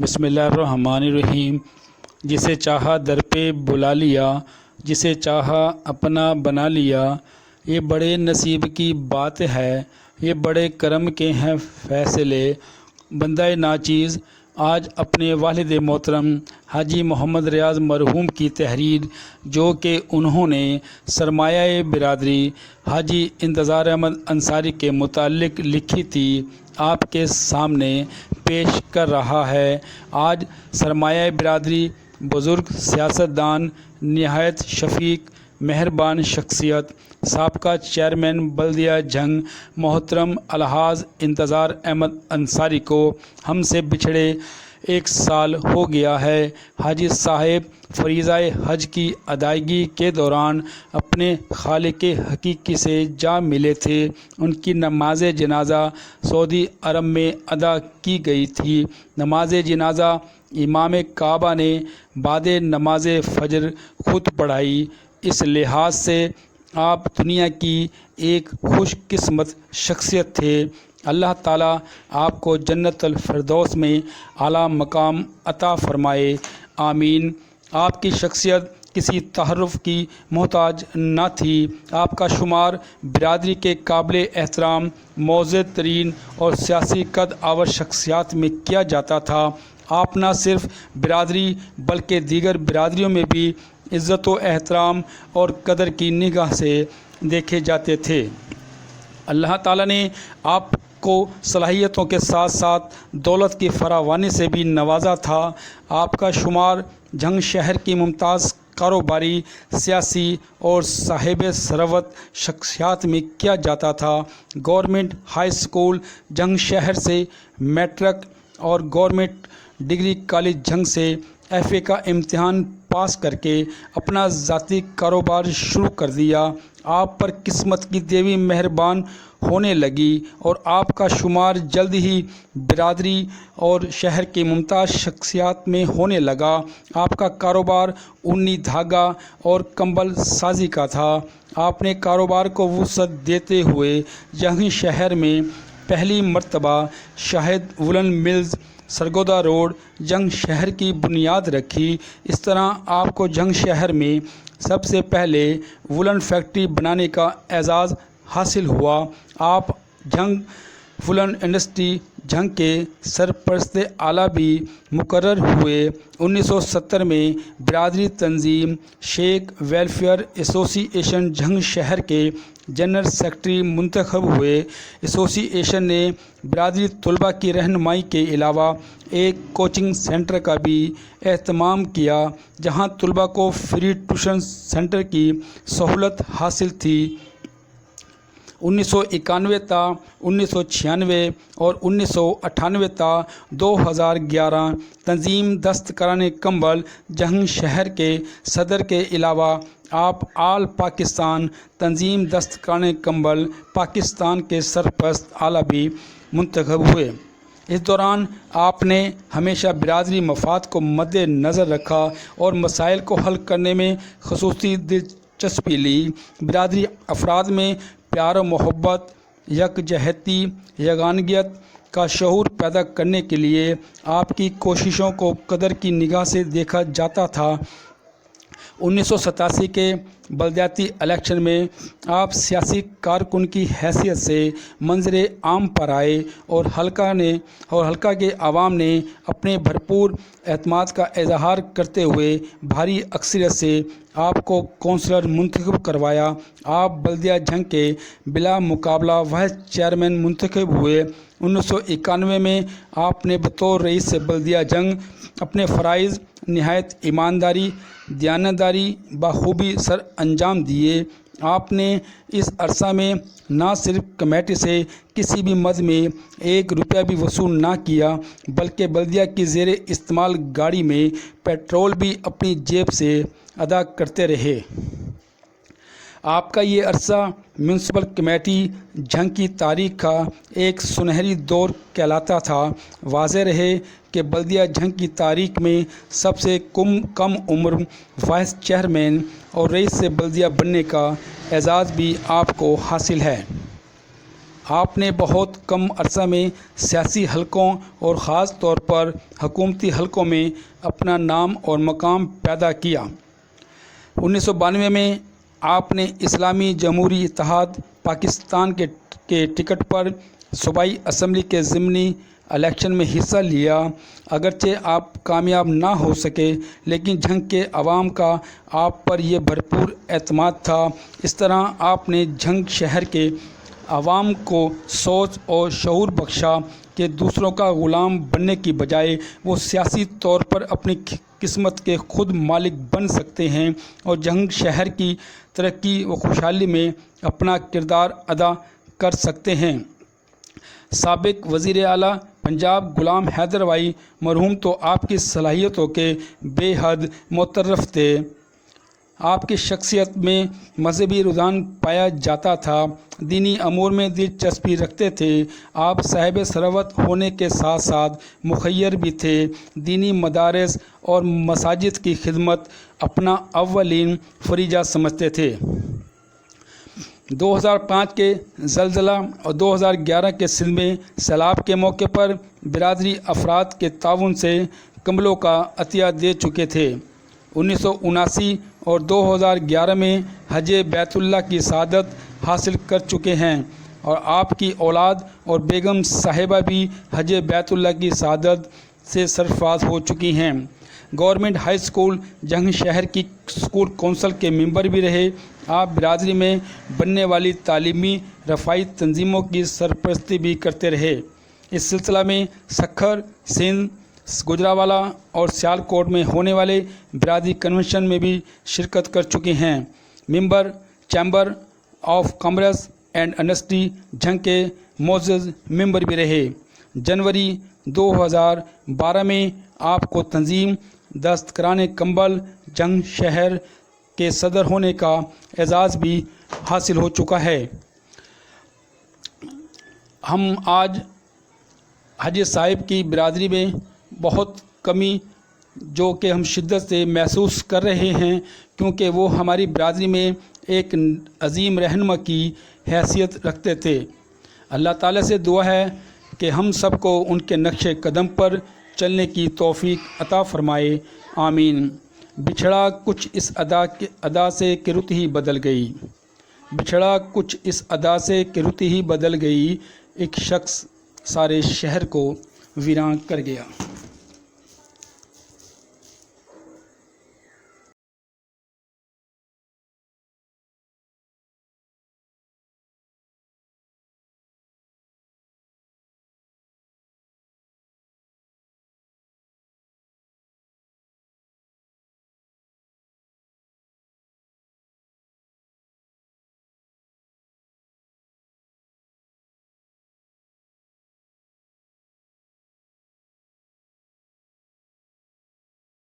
بسم اللہ الرحمن الرحیم۔ جسے چاہا در پہ بلا لیا، جسے چاہا اپنا بنا لیا، یہ بڑے نصیب کی بات ہے، یہ بڑے کرم کے ہیں فیصلے۔ بندہ ناچیز آج اپنے والد محترم حاجی محمد ریاض مرحوم کی تحریر، جو کہ انہوں نے سرمایہ برادری حاجی انتظار احمد انصاری کے متعلق لکھی تھی، آپ کے سامنے پیش کر رہا ہے۔ آج سرمایہ برادری بزرگ سیاستدان، نہایت شفیق مہربان شخصیت، سابقہ چیئرمین بلدیہ جھنگ محترم الحاج انتظار احمد انصاری کو ہم سے بچھڑے 1 سال ہو گیا ہے۔ حاجی صاحب فریضہ حج کی ادائیگی کے دوران اپنے خالق حقیقی سے جا ملے تھے۔ ان کی نماز جنازہ سعودی عرب میں ادا کی گئی تھی۔ نماز جنازہ امام کعبہ نے بعد نماز فجر خود پڑھائی۔ اس لحاظ سے آپ دنیا کی ایک خوش قسمت شخصیت تھے۔ اللہ تعالیٰ آپ کو جنت الفردوس میں اعلیٰ مقام عطا فرمائے، آمین۔ آپ کی شخصیت کسی تعارف کی محتاج نہ تھی۔ آپ کا شمار برادری کے قابل احترام، معزز ترین اور سیاسی قد آور شخصیات میں کیا جاتا تھا۔ آپ نہ صرف برادری بلکہ دیگر برادریوں میں بھی عزت و احترام اور قدر کی نگاہ سے دیکھے جاتے تھے۔ اللہ تعالیٰ نے آپ کو صلاحیتوں کے ساتھ ساتھ دولت کی فراوانی سے بھی نوازا تھا۔ آپ کا شمار جھنگ شہر کی ممتاز کاروباری، سیاسی اور صاحب ثروت شخصیات میں کیا جاتا تھا۔ گورنمنٹ ہائی سکول جھنگ شہر سے میٹرک اور گورنمنٹ ڈگری کالج جھنگ سے ایف اے کا امتحان پاس کر کے اپنا ذاتی کاروبار شروع کر دیا۔ آپ پر قسمت کی دیوی مہربان ہونے لگی اور آپ کا شمار جلد ہی برادری اور شہر کی ممتاز شخصیات میں ہونے لگا۔ آپ کا کاروبار اونی دھاگا اور کمبل سازی کا تھا۔ آپ نے کاروبار کو وسعت دیتے ہوئے جھنگ شہر میں پہلی مرتبہ Shahid woollen mills, Sargodha road, Jhang شہر کی بنیاد رکھی۔ اس طرح آپ کو جھنگ شہر میں سب سے پہلے وولن فیکٹری بنانے کا اعزاز حاصل ہوا۔ آپ جھنگ وولن انڈسٹری جھنگ کے سرپرست اعلیٰ بھی مقرر ہوئے۔ 1970 میں برادری تنظیم شیخ ویلفیئر ایسوسی ایشن جھنگ شہر کے جنرل سیکرٹری منتخب ہوئے۔ ایسوسی ایشن نے برادری طلباء کی رہنمائی کے علاوہ ایک کوچنگ سینٹر کا بھی اہتمام کیا، جہاں طلباء کو فری ٹیوشن سینٹر کی سہولت حاصل تھی۔ 1991 تا 1996 اور 1998 تا 2011 تنظیم دستکاران کمبل جھنگ شہر کے صدر کے علاوہ آپ آل پاکستان تنظیم دستکاران کمبل پاکستان کے سرپرست اعلیٰ بھی منتخب ہوئے۔ اس دوران آپ نے ہمیشہ برادری مفاد کو مد نظر رکھا اور مسائل کو حل کرنے میں خصوصی دلچسپی لی۔ برادری افراد میں پیار و محبت، یکجہتی، یگانگیت کا شعور پیدا کرنے کے لیے آپ کی کوششوں کو قدر کی نگاہ سے دیکھا جاتا تھا۔ 1987 کے بلدیاتی الیکشن میں آپ سیاسی کارکن کی حیثیت سے منظر عام پر آئے اور حلقہ کے عوام نے اپنے بھرپور اعتماد کا اظہار کرتے ہوئے بھاری اکثریت سے آپ کو کونسلر منتخب کروایا۔ آپ بلدیہ جھنگ کے بلا مقابلہ وائس چیئرمین منتخب ہوئے۔ 1991 میں آپ نے بطور رئیس بلدیہ جھنگ اپنے فرائض نہایت ایمانداری، دیانتداری بخوبی سر انجام دیے۔ آپ نے اس عرصہ میں نہ صرف کمیٹی سے کسی بھی مد میں 1 روپیہ بھی وصول نہ کیا، بلکہ بلدیہ کی زیر استعمال گاڑی میں پیٹرول بھی اپنی جیب سے ادا کرتے رہے۔ آپ کا یہ عرصہ میونسپل کمیٹی جھنگ کی تاریخ کا ایک سنہری دور کہلاتا تھا۔ واضح رہے کہ بلدیہ جھنگ کی تاریخ میں سب سے کم عمر وائس چیئرمین اور رئیس بلدیہ بننے کا اعزاز بھی آپ کو حاصل ہے۔ آپ نے بہت کم عرصہ میں سیاسی حلقوں اور خاص طور پر حکومتی حلقوں میں اپنا نام اور مقام پیدا کیا۔ 1992 میں آپ نے اسلامی جمہوری اتحاد پاکستان کے ٹکٹ پر صوبائی اسمبلی کے ضمنی الیکشن میں حصہ لیا۔ اگرچہ آپ کامیاب نہ ہو سکے، لیکن جھنگ کے عوام کا آپ پر یہ بھرپور اعتماد تھا۔ اس طرح آپ نے جھنگ شہر کے عوام کو سوچ اور شعور بخشا کہ دوسروں کا غلام بننے کی بجائے وہ سیاسی طور پر اپنی قسمت کے خود مالک بن سکتے ہیں اور جھنگ شہر کی ترقی و خوشحالی میں اپنا کردار ادا کر سکتے ہیں۔ سابق وزیر اعلیٰ پنجاب غلام حیدر بھائی مرحوم تو آپ کی صلاحیتوں کے بے حد معترف تھے۔ آپ کی شخصیت میں مذہبی رجحان پایا جاتا تھا، دینی امور میں دلچسپی رکھتے تھے۔ آپ صاحب ثروت ہونے کے ساتھ ساتھ مخیر بھی تھے۔ دینی مدارس اور مساجد کی خدمت اپنا اولین فریضہ سمجھتے تھے۔ 2005 کے زلزلہ اور 2011 کے سندھ میں سیلاب کے موقع پر برادری افراد کے تعاون سے کمبلوں کا عطیہ دے چکے تھے۔ 1979 اور 2011 میں حج بیت اللہ کی سعادت حاصل کر چکے ہیں اور آپ کی اولاد اور بیگم صاحبہ بھی حج بیت اللہ کی سعادت سے سرفراز ہو چکی ہیں۔ گورنمنٹ ہائی اسکول جھنگ شہر کی اسکول کونسل کے ممبر بھی رہے۔ آپ برادری میں بننے والی تعلیمی رفاہی تنظیموں کی سرپرستی بھی کرتے رہے۔ اس سلسلہ میں سکھر، سندھ، گجرانوالہ اور سیالکوٹ میں ہونے والے برادری کنونشن میں بھی شرکت کر چکے ہیں۔ Member chamber of commerce and industry Jhang کے معزز ممبر بھی رہے۔ جنوری 2012 میں آپ کو تنظیم دستکران کمبل جھنگ شہر کے صدر ہونے کا اعزاز بھی حاصل ہو چکا ہے۔ ہم آج حاجی صاحب کی برادری میں بہت کمی جو کہ ہم شدت سے محسوس کر رہے ہیں، کیونکہ وہ ہماری برادری میں ایک عظیم رہنما کی حیثیت رکھتے تھے۔ اللہ تعالیٰ سے دعا ہے کہ ہم سب کو ان کے نقش قدم پر چلنے کی توفیق عطا فرمائے، آمین۔ بچھڑا کچھ اس ادا سے کہ رت ہی بدل گئی، بچھڑا کچھ اس ادا سے کہ رت ہی بدل گئی، ایک شخص سارے شہر کو ویراں کر گیا۔